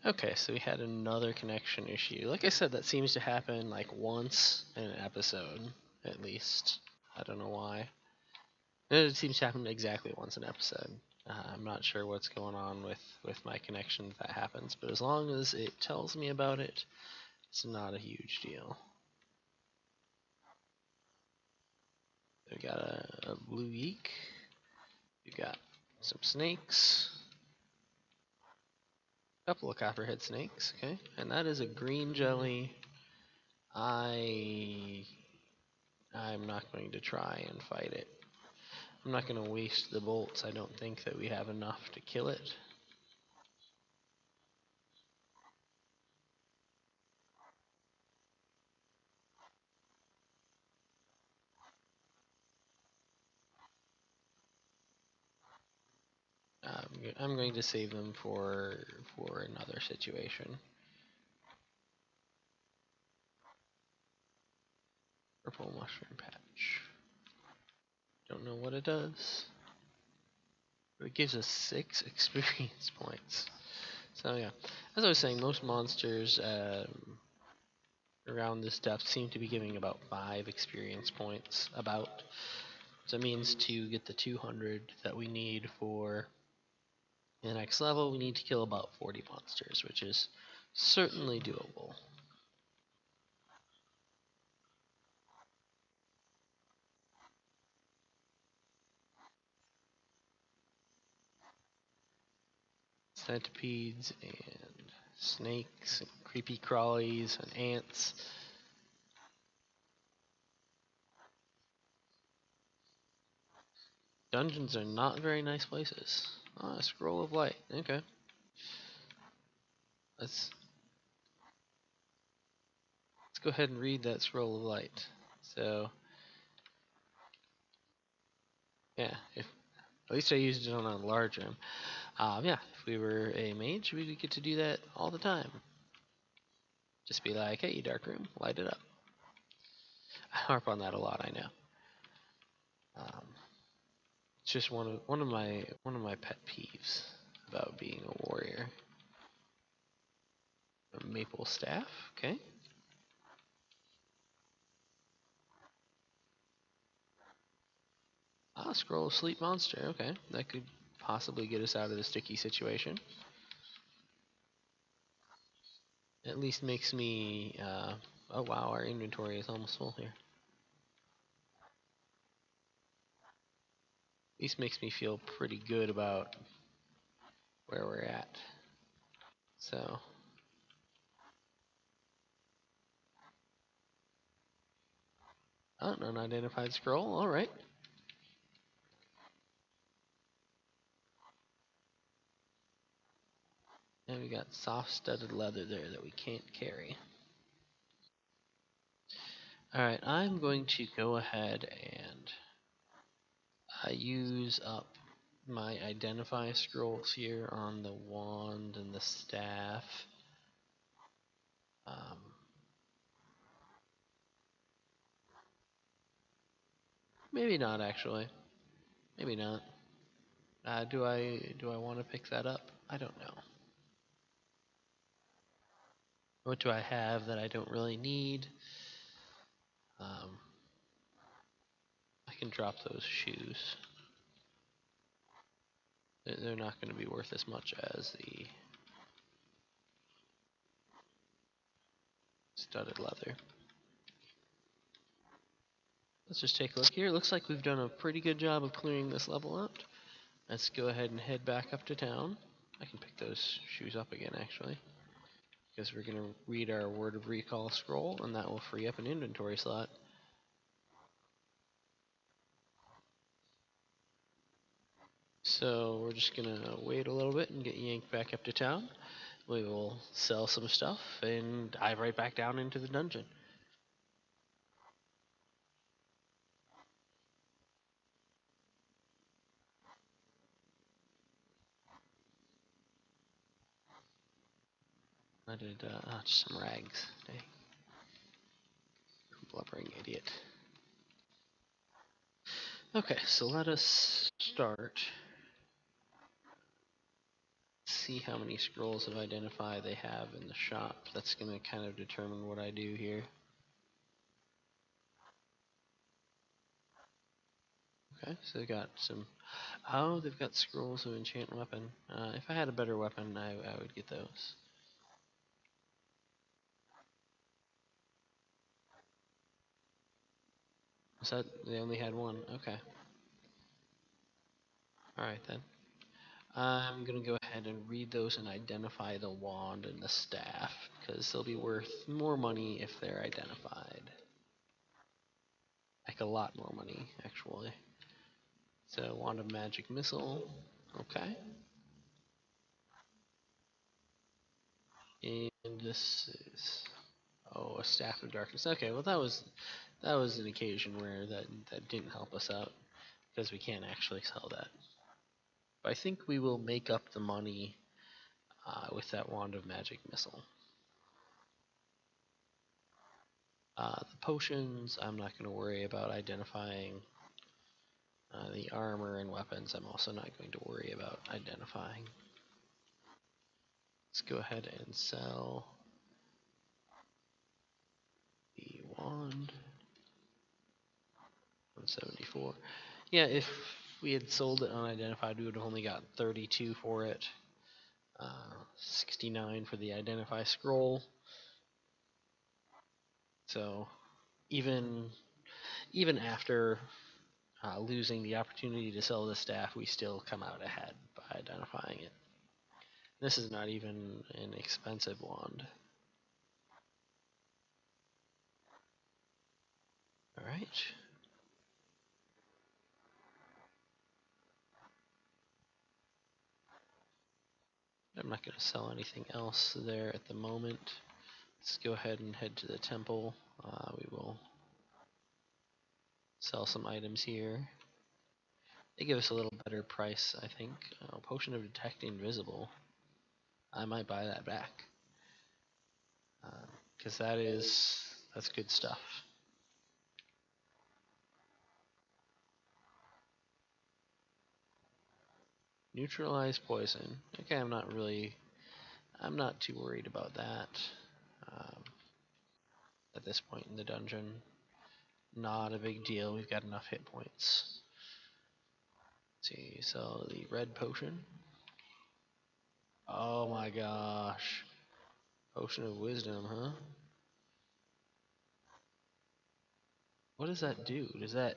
Okay, so we had another connection issue. Like I said, that seems to happen like once in an episode, at least. I don't know why. It seems to happen exactly once an episode. I'm not sure what's going on with my connection if that happens, but as long as it tells me about it, it's not a huge deal. We got a blue yeek. We got some snakes. A couple of copperhead snakes, okay. And that is a green jelly. I'm not going to try and fight it. I'm not going to waste the bolts. I don't think that we have enough to kill it. I'm going to save them for another situation. Purple mushroom patch. Don't know what it does, but it gives us 6 experience points. So yeah, as I was saying, most monsters around this depth seem to be giving about 5 experience points. So it means to get the 200 that we need for the next level, we need to kill about 40 monsters, which is certainly doable. Centipedes and snakes and creepy crawlies and ants. Dungeons are not very nice places. Ah, scroll of light. Okay. Let's go ahead and read that scroll of light. So yeah, if at least I used it on a large room. Yeah, if we were a mage, we would get to do that all the time. Just be like, hey, dark room, light it up. I harp on that a lot, I know. It's just one of my pet peeves about being a warrior. A maple staff, okay. Ah, scroll of sleep monster, okay. That could possibly get us out of the sticky situation. At least makes me, oh wow, our inventory is almost full here. At least makes me feel pretty good about where we're at. So, oh, an unidentified scroll, alright. And we got soft studded leather there that we can't carry. Alright, I'm going to go ahead and use up my identify scrolls here on the wand and the staff. Maybe not actually. Maybe not. Do I want to pick that up? I don't know. What do I have that I don't really need? I can drop those shoes. They're not going to be worth as much as the studded leather. Let's just take a look here. Looks like we've done a pretty good job of clearing this level out. Let's go ahead and head back up to town. I can pick those shoes up again actually, because we're going to read our word of recall scroll, and that will free up an inventory slot. So we're just going to wait a little bit and get yanked back up to town. We will sell some stuff and dive right back down into the dungeon. I did, just some rags. Dang. Blubbering idiot. Okay, so let us start see how many scrolls of identify they have in the shop. That's going to kind of determine what I do here. Okay, so they got some. Oh, they've got scrolls of enchant weapon. If I had a better weapon, I would get those. Was that they only had one? Okay. Alright then. I'm gonna go ahead and read those and identify the wand and the staff, because they'll be worth more money if they're identified. Like a lot more money, actually. So, wand of magic missile. Okay. And this is a staff of darkness. Okay, well that was an occasion where that didn't help us out because we can't actually sell that. But I think we will make up the money with that wand of magic missile. The potions, I'm not going to worry about identifying. The armor and weapons, I'm also not going to worry about identifying. Let's go ahead and sell the wand. 174. Yeah, if we had sold it unidentified, we would have only got 32 for it. 69 for the identify scroll. So even after losing the opportunity to sell the staff, we still come out ahead by identifying it. This is not even an expensive wand. Alright. I'm not going to sell anything else there at the moment. Let's go ahead and head to the temple. We will sell some items here. They give us a little better price, I think. Potion of Detect Invisible. I might buy that back. Because that's good stuff. Neutralize poison. Okay, I'm not too worried about that. At this point in the dungeon. Not a big deal, we've got enough hit points. Let's see, so the red potion. Oh my gosh. Potion of Wisdom, huh? What does that do? Does that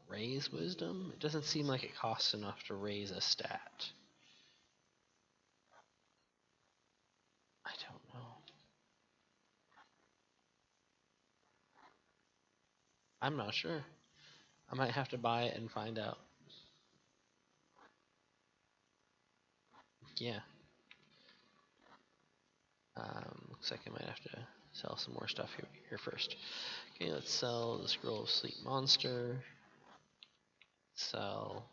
raise wisdom? It doesn't seem like it costs enough to raise a stat. I don't know. I'm not sure. I might have to buy it and find out. Yeah. Looks like I might have to sell some more stuff here first. Okay, let's sell the Scroll of Sleep Monster. Sell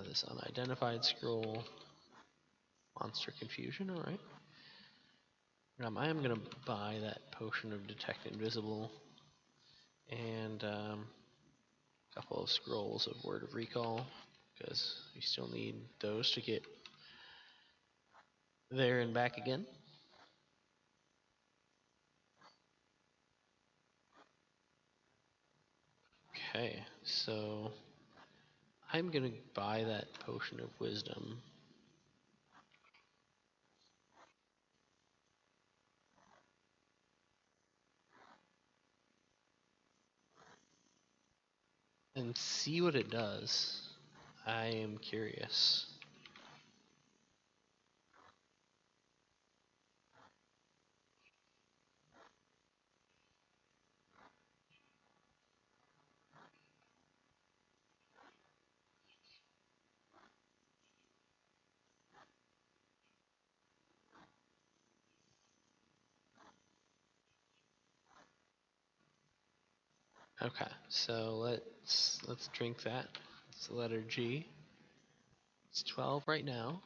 this unidentified scroll. Monster Confusion, alright. I am going to buy that Potion of Detect Invisible. And a couple of scrolls of Word of Recall. Because we still need those to get there and back again. Okay, so I'm gonna buy that Potion of Wisdom. And see what it does. I am curious. Okay, so let's drink that. It's the letter G. It's 12 right now.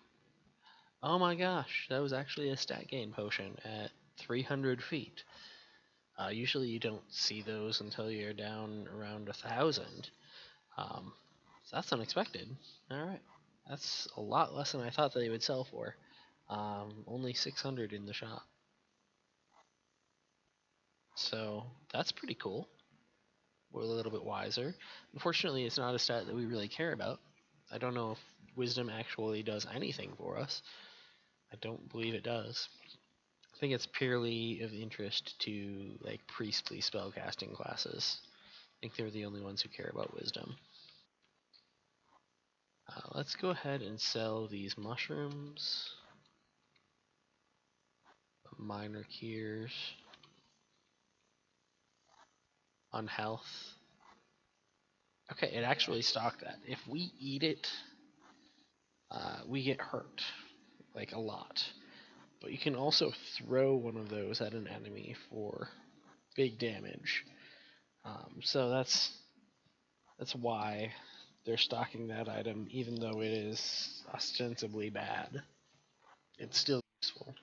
Oh my gosh, that was actually a stat gain potion at 300 feet. Usually you don't see those until you're down around 1,000. So that's unexpected. Alright. That's a lot less than I thought they would sell for. Only 600 in the shop. So that's pretty cool. We're a little bit wiser. Unfortunately, it's not a stat that we really care about. I don't know if wisdom actually does anything for us. I don't believe it does. I think it's purely of interest to like priestly spellcasting classes. I think they're the only ones who care about wisdom. Let's go ahead and sell these mushrooms. Minor cures on health. Okay, it actually stocked that. If we eat it, we get hurt, like a lot. But you can also throw one of those at an enemy for big damage. So that's why they're stocking that item, even though it is ostensibly bad. It's still useful.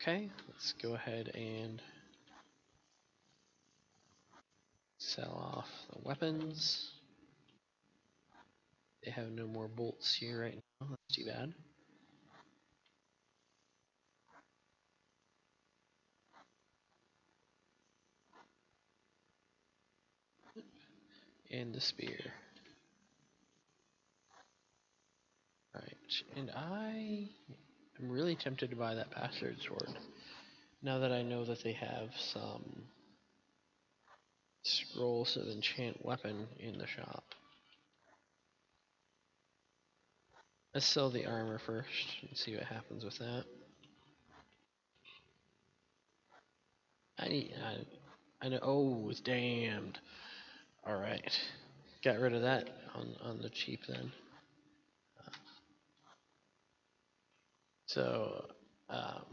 Okay, let's go ahead and sell off the weapons. They have no more bolts here right now. That's too bad. And the spear. Right, and I am really tempted to buy that bastard sword. Now that I know that they have some scrolls of enchant weapon in the shop. Let's sell the armor first and see what happens with that. I know. Oh, it's damned. All right, got rid of that on the cheap then. So, um,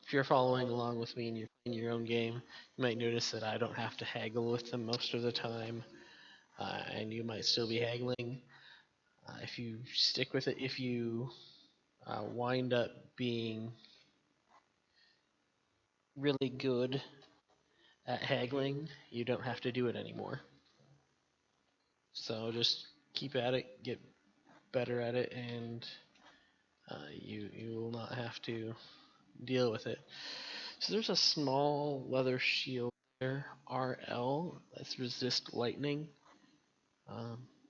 if you're following along with me and you're playing your own game, you might notice that I don't have to haggle with them most of the time, and you might still be haggling. If you stick with it, if you wind up being really good at haggling, you don't have to do it anymore. So just keep at it, get better at it, and you will not have to deal with it. So there's a small leather shield there, RL, that's resist lightning.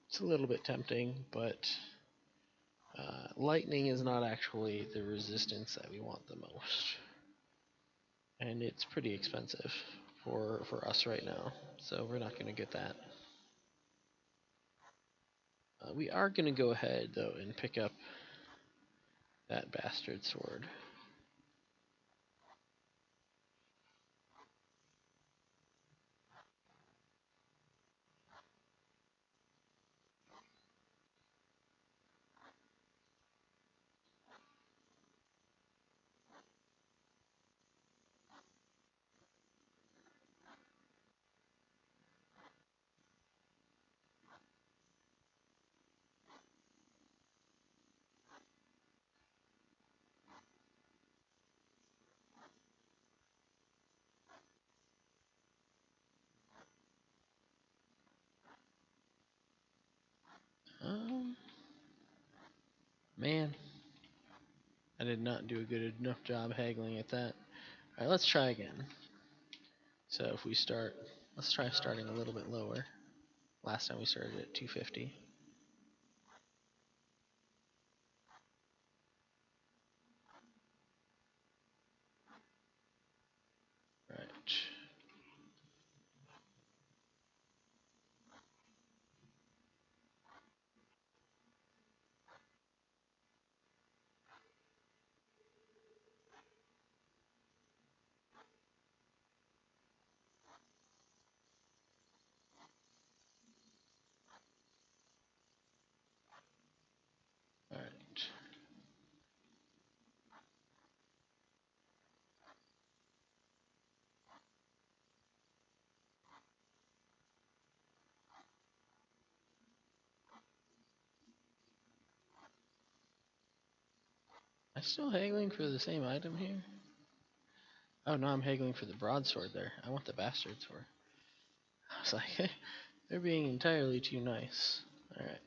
It's a little bit tempting, but lightning is not actually the resistance that we want the most. And it's pretty expensive for us right now, so we're not going to get that. We are going to go ahead, though, and pick up that bastard sword. Man, I did not do a good enough job haggling at that. Alright, let's try again. So if we start, let's try starting a little bit lower. Last time we started at 250. Right. Alright. Am I still haggling for the same item here? Oh no, I'm haggling for the broadsword there. I want the bastard sword. I was like, They're being entirely too nice. Alright.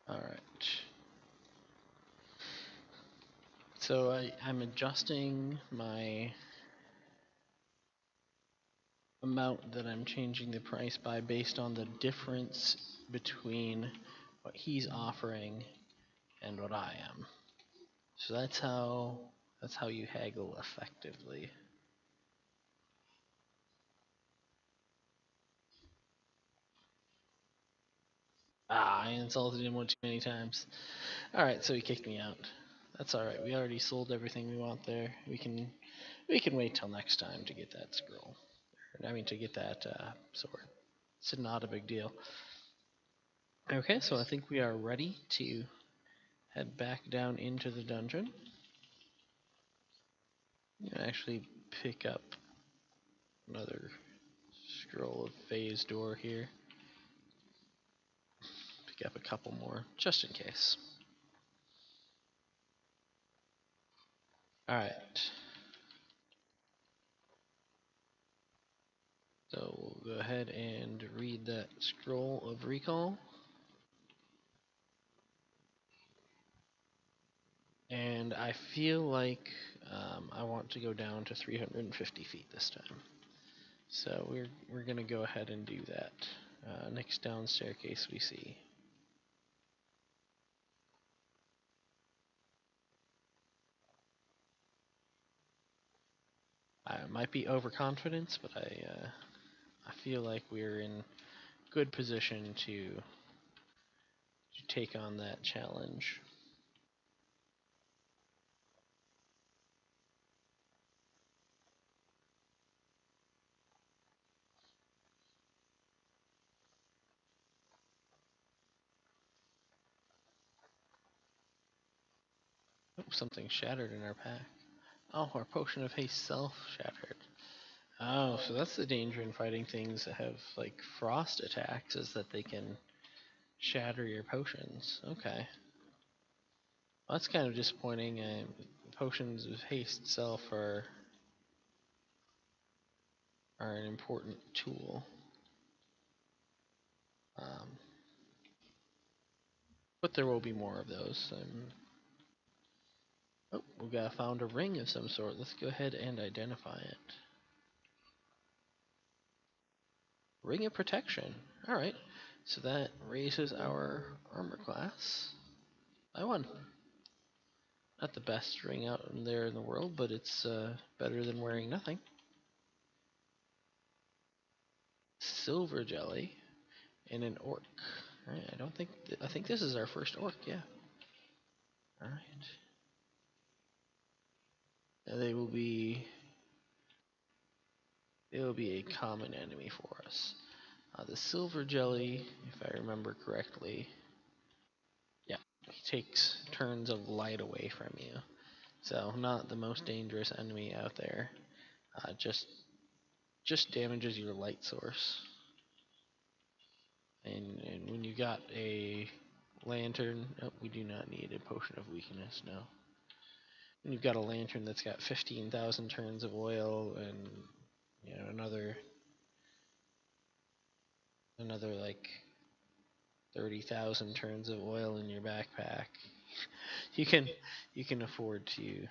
Alright. So I'm adjusting my amount that I'm changing the price by based on the difference between what he's offering and what I am. So that's how you haggle effectively. I insulted him one too many times. Alright, so he kicked me out. That's alright. We already sold everything we want there. We can wait till next time to get that scroll. I mean to get that sword. It's not a big deal. Okay, so I think we are ready to head back down into the dungeon. Actually pick up another scroll of phase door here. Pick up a couple more, just in case. Alright. So we'll go ahead and read that scroll of recall. And I feel like I want to go down to 350 feet this time. So we're gonna go ahead and do that. Next down staircase we see. I might be overconfident, but I feel like we're in good position to take on that challenge. Oh, something shattered in our pack. Oh, our potion of haste self shattered. Oh, so that's the danger in fighting things that have like frost attacks, is that they can shatter your potions. Okay. Well, that's kind of disappointing. Potions of haste self are an important tool. But there will be more of those. Oh, we found a ring of some sort. Let's go ahead and identify it. Ring of protection. Alright. So that raises our armor class by 1. Not the best ring out there in the world, but it's better than wearing nothing. Silver jelly and an orc. Alright, I think this is our first orc, yeah. Alright. They will be a common enemy for us. The silver jelly, if I remember correctly, yeah, he takes turns of light away from you. So not the most dangerous enemy out there. Just damages your light source. And when you got a lantern, oh, we do not need a potion of weakness, no. When you've got a lantern that's got 15,000 turns of oil and another like 30,000 turns of oil in your backpack, you can afford to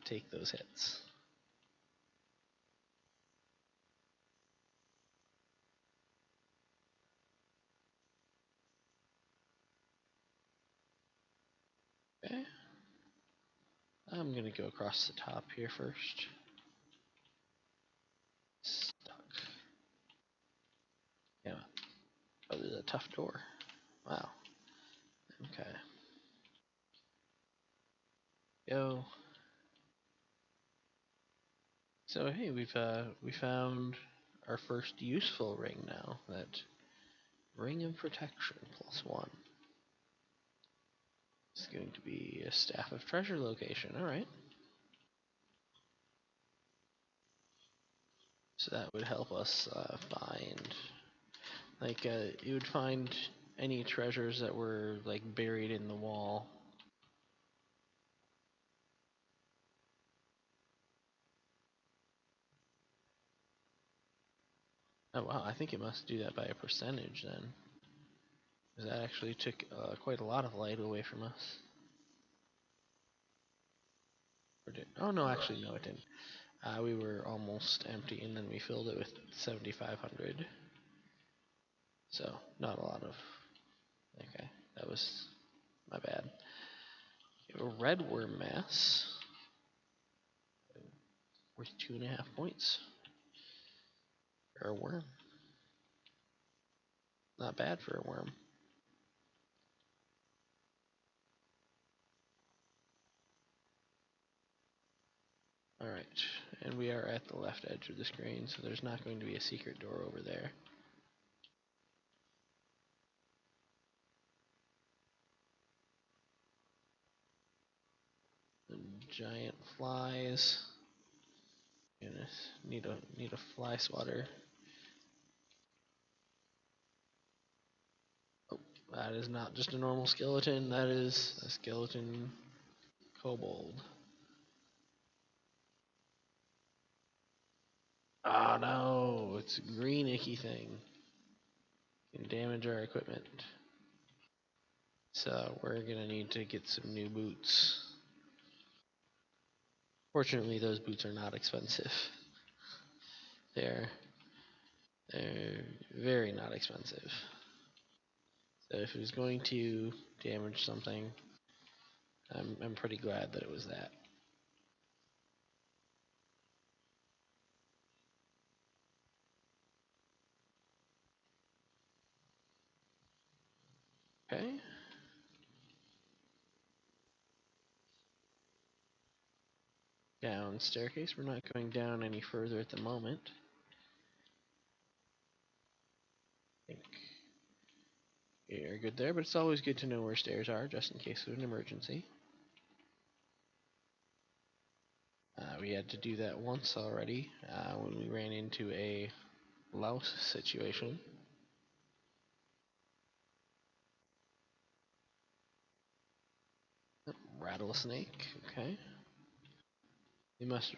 take those hits. Okay. I'm gonna go across the top here first. Stuck. Yeah. Oh, this is a tough door. Wow. Okay. Yo. So hey, we found our first useful ring now. That ring of protection +1. It's going to be a staff of treasure location. All right. So that would help us find, like, you would find any treasures that were like buried in the wall. Oh wow, I think it must do that by a percentage then. Because that actually took quite a lot of light away from us. Oh no, actually no, it didn't. We were almost empty, and then we filled it with 7,500. So not a lot of. Okay, that was my bad. A red worm mass worth 2.5 points for a worm. Not bad for a worm. Alright, and we are at the left edge of the screen, so there's not going to be a secret door over there. The giant flies. Need a fly swatter. Oh, that is not just a normal skeleton, that is a skeleton kobold. Oh no, it's a green icky thing. Can damage our equipment. So we're gonna need to get some new boots. Fortunately, those boots are not expensive. They're very not expensive. So if it was going to damage something, I'm pretty glad that it was that. Okay. Down staircase. We're not going down any further at the moment. I think you're good there, but it's always good to know where stairs are, just in case of an emergency. We had to do that once already when we ran into a louse situation. Rattlesnake, okay. You must